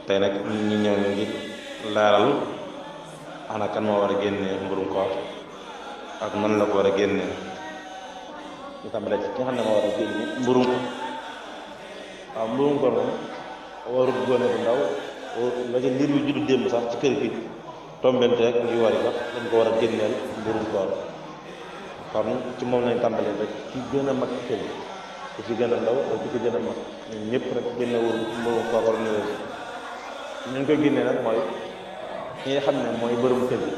tey nag ñu ñëw ngi leeral ana kan moo war a génne mburum koor ak nan la ko war a génne ñu tàmbalee ci ki nga xam ne moo war a génne mburum ko waaw mburum koor moom warul gone bu ndaw la ci liir yu juddu démb sax ci kër gi tombente rek yu wari sax dañ ko war a génneel mburum koor kon ci moom lañ tàmbalee rek ci gën a mag ci kër gi ku ci gën a ndaw ak ku ci gën a mag ñun ñëpp rek génne wul mburum koor war na ñu ngi koy génnee nag mooy ñi nga xam ne mooy borom kër gi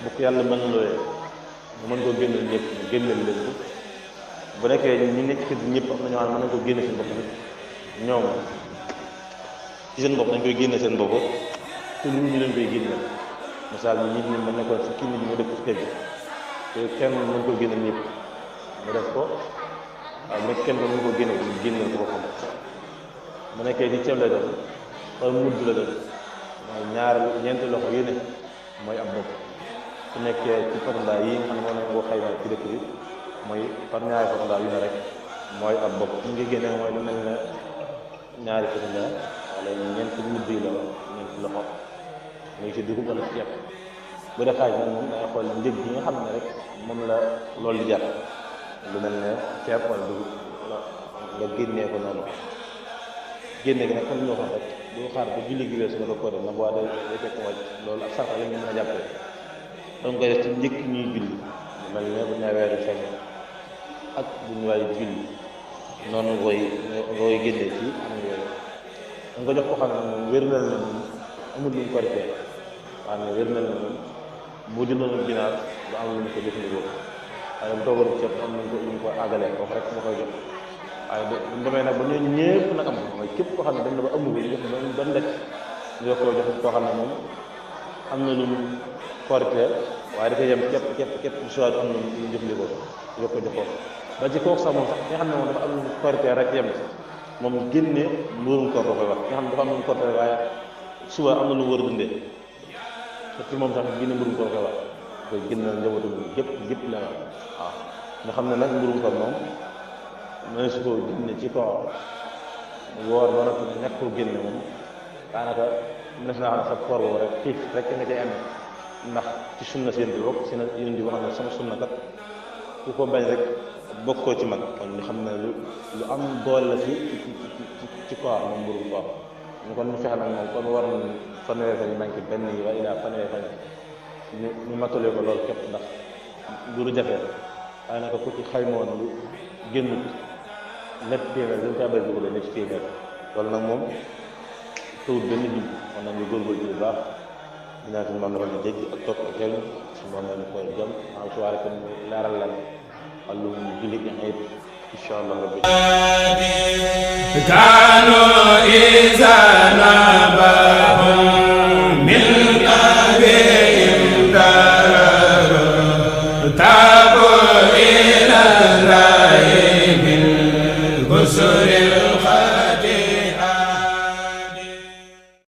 bu ko yàlla mën looyee mu mën koo génneel ñëpp ñu génneel leen ko bu nekkee ñu nekk kër gi ñëpp am na ñoo xam ne mën nañ ko génne seen bopp bi ñoom ci seen bopp dañ koy génne seen bopp te nit ñi leen koy génneel misaal bi nit ñi mën na ko fukki nit ñi mu dëkk ci kër gi te kenn mën ko génneel ñëpp mu def ko waaw mais kenn ko mën ko génneel ñu génneel ko boppam bu nekkee ci ceeb lay doon wala mudd la doon mooy ñeenti loxo yu ne mooy ab bopp su nekkee ci fatandaa yi nga xam ne moom lañ ko xayma ci dëkk bi mooy par ñaari fatandaa yu ne rek mooy ab bopp ñu ngi génnee mooy lu mel ne ñaari fatandaa wala ñeenti mudd yi la ñeenti loxo muy ci dugub wala ceeb bu dee xaaj nag moom dangay xool njëg yi nga xam ne rek moom la loolu di jar lu mel ne ceeb wala dugub nga génnee ko noonu génne gi nag comme ñoo xam rek doo xaar ba julli gi weesu nga ko def nag waa day fekk wàcc loolu ak sarta la ñu mën a jàppee donc koy def ci njëkk ñuy julli mel ne bu ñu weeru feeñ ak bu ñu waay julli noonu koy génne ci am yooyu da nga ko jox ko xam ne moom wér na la moom amul lu mu ko defee waaye ne wér na la moom bu jëndoon ginaar du am lu mu ko jëfandikoo waaye bu toogoon ceeb am lu mu ko àggalee kooku rek ma koy jox waaye bu demee nag ba ñooñu ñëpp nag am mooy képp koo xam ne dem na ba amu ko jox ba lekk ñu jox koo xam ne moom am na lu mu korité waaye dafay yem képp soit am na lu mu jëfandikoo jox ko ba ci kooku sax moom sax nga xam ne moom dafa am lu mu korité rek yem moom génne mburum koor da koy wax nga xam ne dafa am lu mu korité rek waaye suba am na lu mu war a dundee te moom sax génne mburum koor koy wax koy génne njabootu gépp la waaw nga xam ne nag mburum koor moom mëne su ko génne ci koor woor ba noppi nekk koo génne moom daanaka mënees naa xam ne sa koor boobu rek xiif rek nga cay amee ndax ci sunna seen bi bokk si na yéen di wax ne sama sunna kat ku ko bañ rek bokkoo ci man kon ñu xam ne lu am doole la ci koor moom mburum koor ñu kon ñu fexe nag moom kon war na fanweeri fan yi manqué benn yi waaye ilaa fanweeri fan yi ñu matalee ko loolu képp ndax lu jafe waaye naka ku ci xaymoon lu génnut ñetti téeméer dañ koy bëri dugub la ñetti téeméer loolu nag moom tawut benn jub kon nag ñu góorgóorlu ci bu baax dinaa suñu moom la ñu dégg ak topp ak xel suñu moom la ñu koy jëm en tout cas kon leeral lan wàllum jullit ñi xëy incha allah rabbi kaanu izana bahum min qabihim tabu